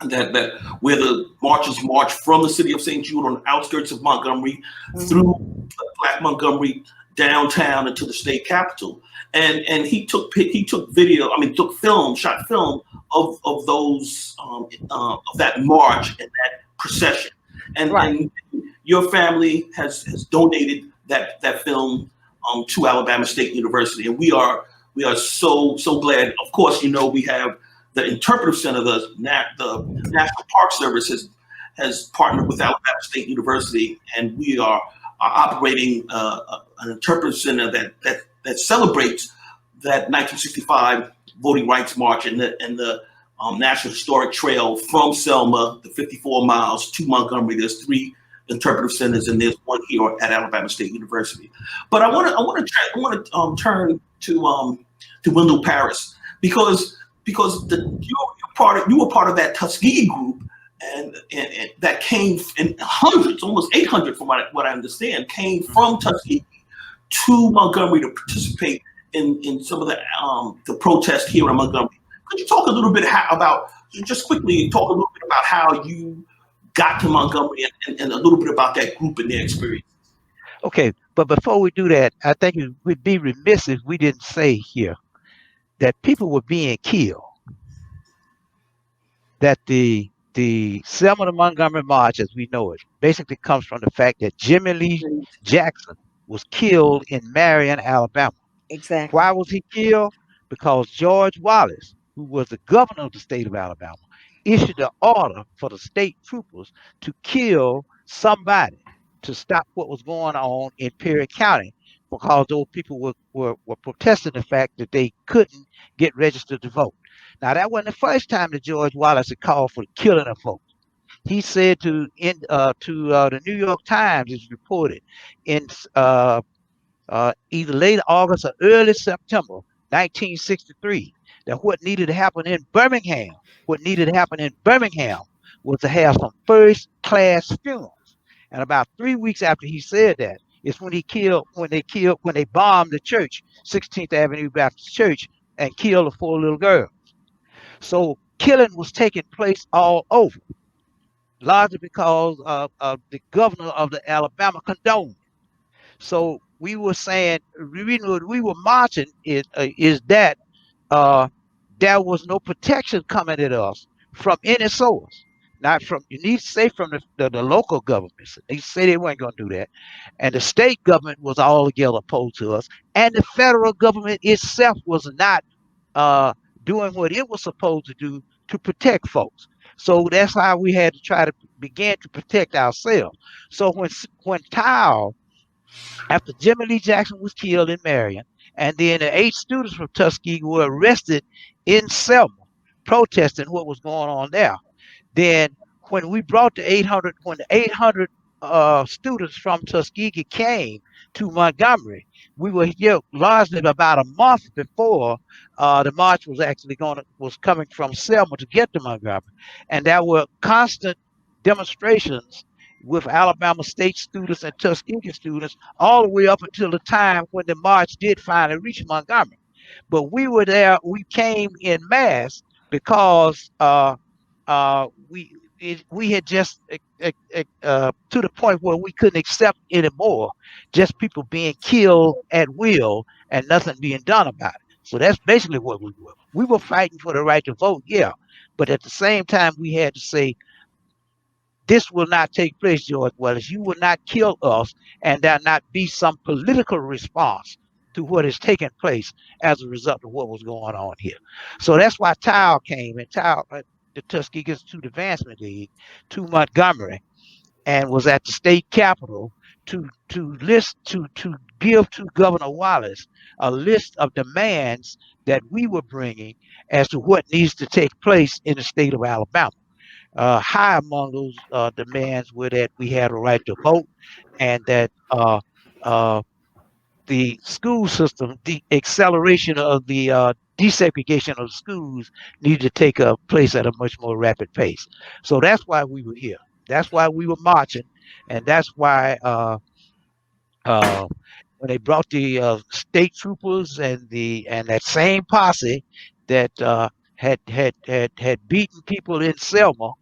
that where the marchers marched from the city of St. Jude on the outskirts of Montgomery through Black Montgomery downtown into the state capitol, and he took film, shot film of those of that march and that procession, and your family has donated that film to Alabama State University, and we are so glad. Of course, we have the Interpretive Center, the National Park Service has partnered with Alabama State University, and we are operating an Interpretive Center that celebrates that 1965 Voting Rights March and the National Historic Trail from Selma, the 54 miles to Montgomery. There's 3 interpretive centers, and there's one here at Alabama State University. But I want to turn to Wendell Paris because you were part of that Tuskegee group, and that came in hundreds, almost 800 from what I understand, came from Tuskegee to Montgomery to participate in some of the protests here in Montgomery. Could you talk a little bit just quickly talk a little bit about how you got to Montgomery and a little bit about that group and their experience? Okay, but before we do that, I think it would be remiss if we didn't say here that people were being killed. That the Selma to Montgomery March, as we know it, basically comes from the fact that Jimmy Lee Jackson was killed in Marion, Alabama. Exactly. Why was he killed? Because George Wallace, who was the governor of the state of Alabama, issued an order for the state troopers to kill somebody to stop what was going on in Perry County, because those people were protesting the fact that they couldn't get registered to vote. Now, that wasn't the first time that George Wallace had called for the killing of folks. He said to the New York Times, is reported in either late August or early September 1963, that what needed to happen in Birmingham was to have some first-class funerals. And about 3 weeks after he said that, is when they bombed the church, 16th Avenue Baptist Church, and killed the 4 little girls. So killing was taking place all over, largely because the governor of the Alabama condoned it. So we were saying, the reason we were marching is that there was no protection coming at us from any source. Not from, you need to say from the local governments. They say they weren't going to do that. And the state government was altogether opposed to us. And the federal government itself was not doing what it was supposed to do to protect folks. So that's how we had to try to begin to protect ourselves. So when Tao, after Jimmy Lee Jackson was killed in Marion, and then the 8 students from Tuskegee were arrested in Selma, protesting what was going on there. Then when we brought the 800 students from Tuskegee came to Montgomery, we were here largely about a month before the march was coming from Selma to get to Montgomery, and there were constant demonstrations with Alabama State students and Tuskegee students all the way up until the time when the march did finally reach Montgomery. But we were there. We came in mass because we had just to the point where we couldn't accept anymore just people being killed at will and nothing being done about it. So that's basically what we were. We were fighting for the right to vote, yeah, but at the same time we had to say, this will not take place, George Wallace. You will not kill us, and there not be some political response to what is taking place as a result of what was going on here. So that's why Tao came, and the Tuskegee Institute Advancement League, to Montgomery, and was at the state capitol to give to Governor Wallace a list of demands that we were bringing as to what needs to take place in the state of Alabama. High among those demands were that we had a right to vote, and that the school system, the acceleration of the desegregation of schools needed to take place at a much more rapid pace. So that's why we were here. That's why we were marching, and that's why when they brought the state troopers and that same posse that had beaten people in Selma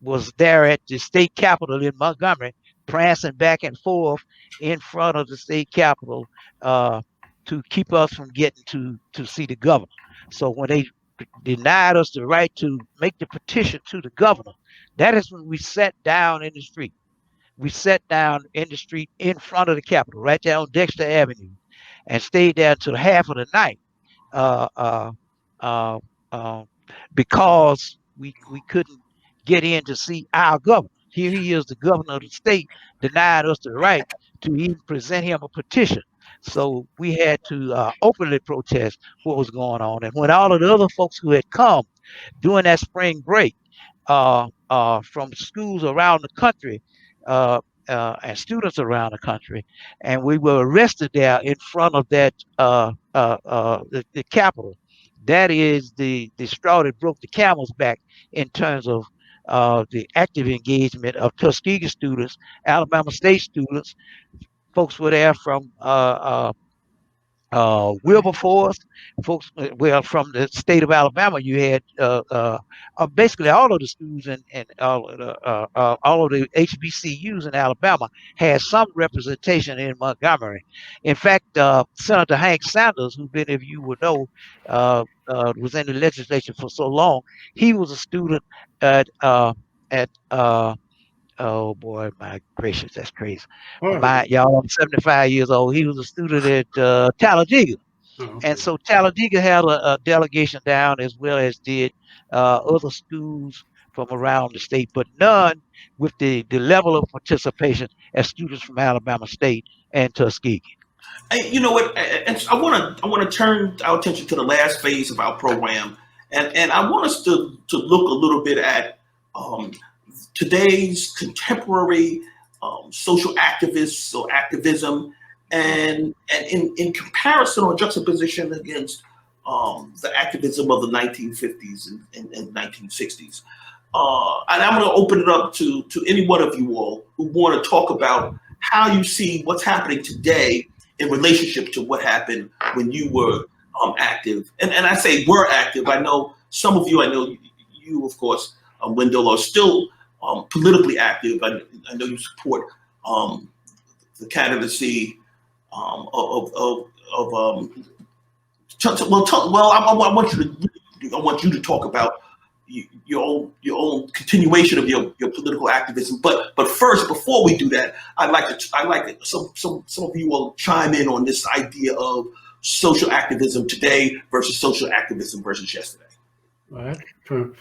was there at the state capitol in Montgomery, prancing back and forth in front of the state capitol to keep us from getting to see the governor. So when they denied us the right to make the petition to the governor, that is when we sat down in the street. We sat down in the street in front of the Capitol, right there on Dexter Avenue, and stayed there until half of the night uh, uh, uh, uh, because we couldn't get in to see our governor. Here he is, the governor of the state, denied us the right to even present him a petition. So we had to openly protest what was going on. And when all of the other folks who had come during that spring break from schools around the country and students around the country, and we were arrested there in front of that the Capitol. That is the straw that broke the camel's back in terms of the active engagement of Tuskegee students, Alabama State students. Folks were there from Wilberforce, folks. Well, from the state of Alabama, you had basically all of the schools and all of the HBCUs in Alabama had some representation in Montgomery. In fact, Senator Hank Sanders, who many of you will know, was in the legislature for so long, he was a student at oh boy, my gracious, that's crazy. Y'all, I'm 75 years old. He was a student at Talladega. Okay. And so Talladega had a delegation down, as well as did other schools from around the state, but none with the level of participation as students from Alabama State and Tuskegee. You know what? And I want to turn our attention to the last phase of our program, and I want us to look a little bit at today's contemporary social activists or activism, and in comparison or juxtaposition against the activism of the 1950s and 1960s. And I'm going to open it up to any one of you all who want to talk about how you see what's happening today in relationship to what happened when you were active. And I say were active. I know some of you, I know you of course, Wendell, are still politically active. I know you support the candidacy I want you to talk about your own continuation of your political activism. But first, before we do that, I'd like some of you will chime in on this idea of social activism today versus social activism versus yesterday. Well, from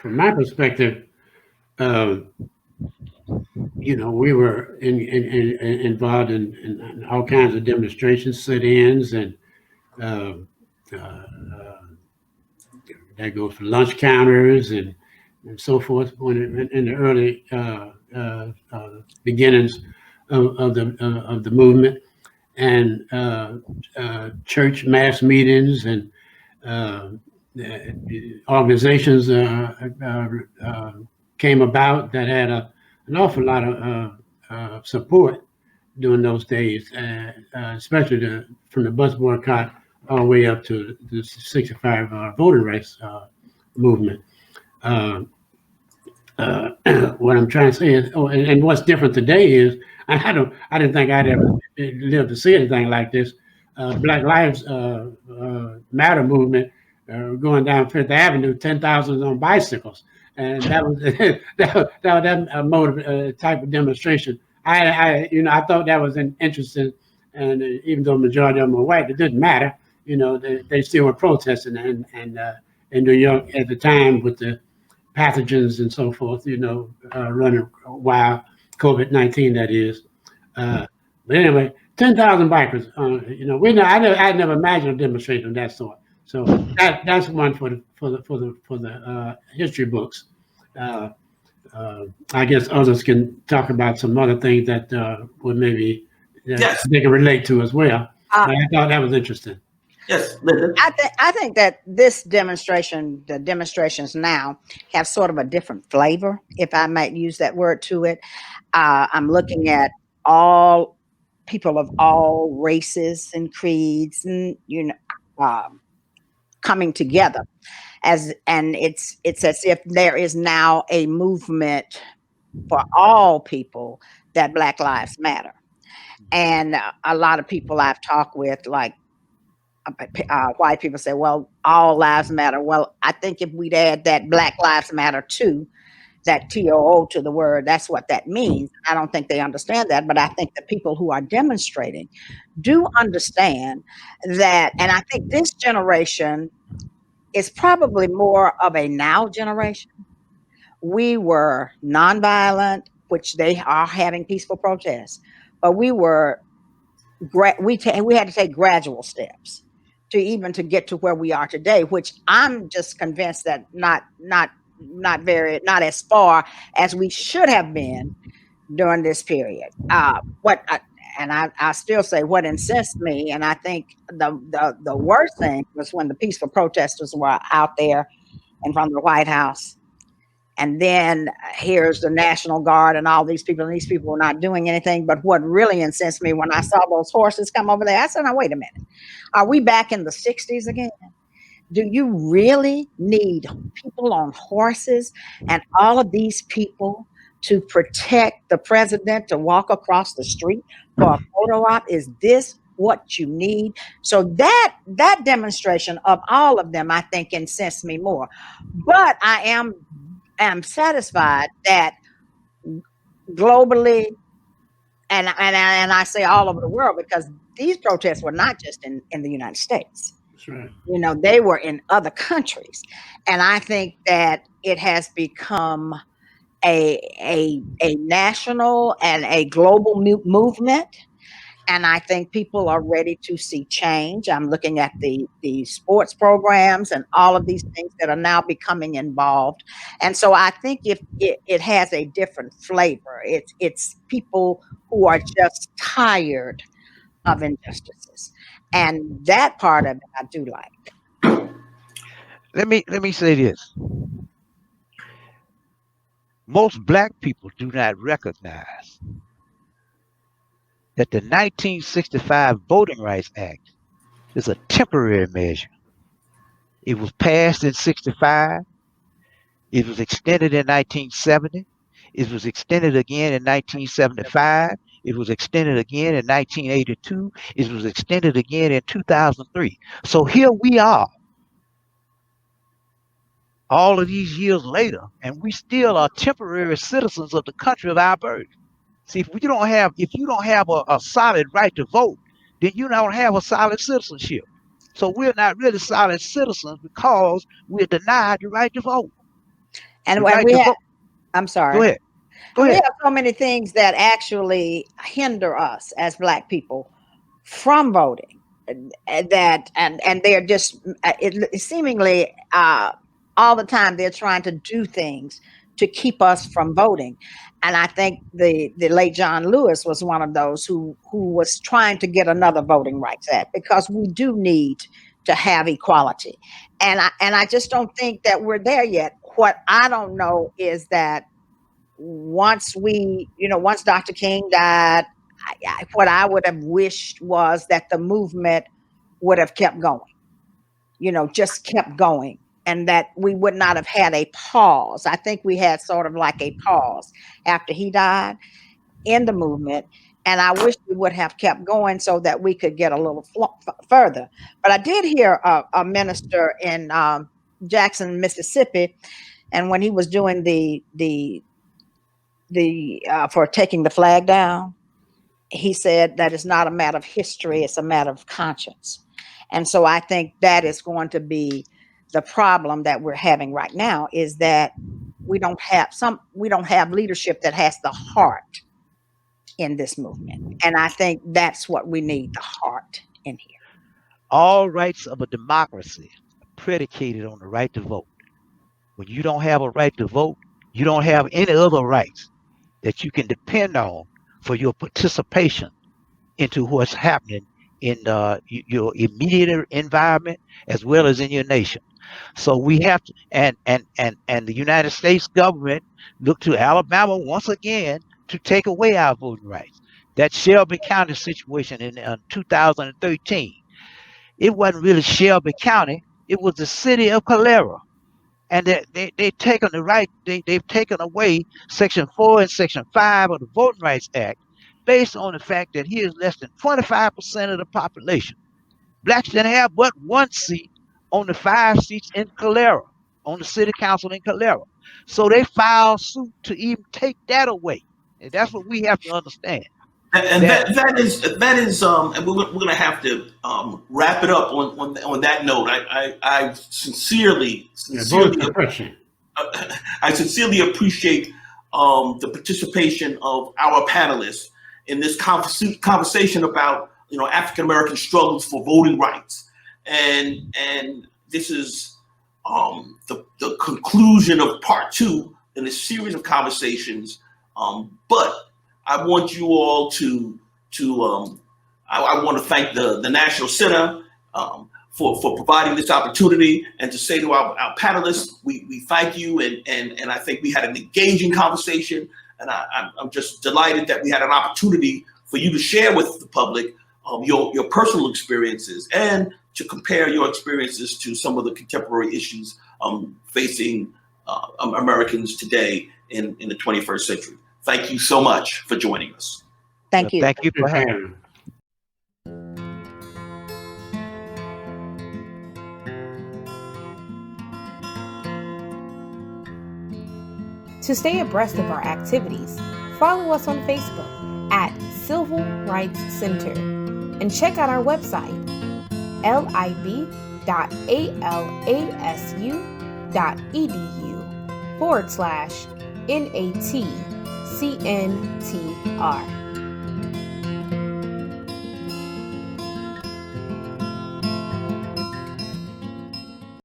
my perspective, you know, we were involved in all kinds of demonstrations, sit-ins, and that goes for lunch counters and so forth. When in the early beginnings of the movement, and church mass meetings and organizations came about that had an awful lot of support during those days, especially from the bus boycott all the way up to the 65 voting rights movement. What I'm trying to say is, and what's different today is, I didn't think I'd ever live to see anything like this. Black Lives Matter movement going down Fifth Avenue, 10,000 on bicycles, and that was that motive type of demonstration. I thought that was interesting, and even though the majority of them were white, it didn't matter. You know, they still were protesting, and in New York at the time with the pathogens and so forth, you know, running wild, COVID-19 that is. But anyway, 10,000 bikers. You know, I never imagined a demonstration of that sort. So that's one for the history books. I guess others can talk about some other things that would maybe yes, they can relate to as well. I thought that was interesting. Yes, Linda. I think that this demonstration, the demonstrations now, have sort of a different flavor, if I might use that word to it. I'm looking at all people of all races and creeds, and coming together, and it's as if there is now a movement for all people that Black Lives Matter, and a lot of people I've talked with, like. White people say, well, all lives matter. Well, I think if we'd add that Black Lives Matter too, that TOO to the word, that's what that means. I don't think they understand that, but I think the people who are demonstrating do understand that. And I think this generation is probably more of a now generation. We were nonviolent, which they are having peaceful protests, but we had to take gradual steps to get to where we are today, which I'm just convinced that not as far as we should have been during this period. I still say what incensed me, and I think the worst thing was when the peaceful protesters were out there in front of the White House. And then here's the National Guard and all these people, and these people were not doing anything. But what really incensed me when I saw those horses come over there, I said, now, wait a minute. Are we back in the 60s again? Do you really need people on horses and all of these people to protect the president to walk across the street for a photo op? Is this what you need? So that demonstration of all of them, I think, incensed me more. But I am satisfied that globally, and I say all over the world, because these protests were not just in the United States. That's right. You know, they were in other countries. And I think that it has become a national and a global movement. And I think people are ready to see change. I'm looking at the sports programs and all of these things that are now becoming involved. And so I think if it has a different flavor. It's people who are just tired of injustices. And that part of it I do like. Let me say this. Most Black people do not recognize that the 1965 Voting Rights Act is a temporary measure. It was passed in 65. It was extended in 1970. It was extended again in 1975. It was extended again in 1982. It was extended again in 2003. So here we are, all of these years later, and we still are temporary citizens of the country of our birth. See, if you don't have a solid right to vote, then you don't have a solid citizenship. So we're not really solid citizens because we're denied the right to vote. And when we have, I'm sorry. Go ahead. We have so many things that actually hinder us as Black people from voting. That and they're just seemingly all the time they're trying to do things to keep us from voting. And I think the late John Lewis was one of those who was trying to get another Voting Rights Act, because we do need to have equality. And I just don't think that we're there yet. What I don't know is that once Dr. King died, what I would have wished was that the movement would have kept going, just kept going, and that we would not have had a pause. I think we had sort of like a pause after he died in the movement. And I wish we would have kept going so that we could get a little further. But I did hear a minister in Jackson, Mississippi, and when he was doing the for taking the flag down, he said that it's not a matter of history, it's a matter of conscience. And so I think that is going to be the problem that we're having right now, is that we don't have leadership that has the heart in this movement. And I think that's what we need, the heart in here. All rights of a democracy are predicated on the right to vote. When you don't have a right to vote, you don't have any other rights that you can depend on for your participation into what's happening in your immediate environment as well as in your nation. So we have to, and the United States government looked to Alabama once again to take away our voting rights. That Shelby County situation in 2013, it wasn't really Shelby County, it was the city of Calera. And they've taken the right, they've taken away Section 4 and Section 5 of the Voting Rights Act based on the fact that here is less than 25% of the population. Blacks didn't have but one seat on the 5 seats in Calera, on the city council in Calera. So they filed suit to even take that away. And that's what we have to understand. And that is, and we're going to have to wrap it up on that note. I sincerely appreciate the participation of our panelists in this conversation about African American struggles for voting rights, and this is the conclusion of part 2 in a series of conversations. But I want you all to I want to thank the National Center for providing this opportunity, and to say to our panelists, we thank you, and I think we had an engaging conversation, and I'm just delighted that we had an opportunity for you to share with the public your personal experiences, and to compare your experiences to some of the contemporary issues facing Americans today in the 21st century. Thank you so much for joining us. Thank you. Thank you for having me. To stay abreast of our activities, follow us on Facebook at Civil Rights Center and check out our website, lib.alasu.edu/NATCNTR.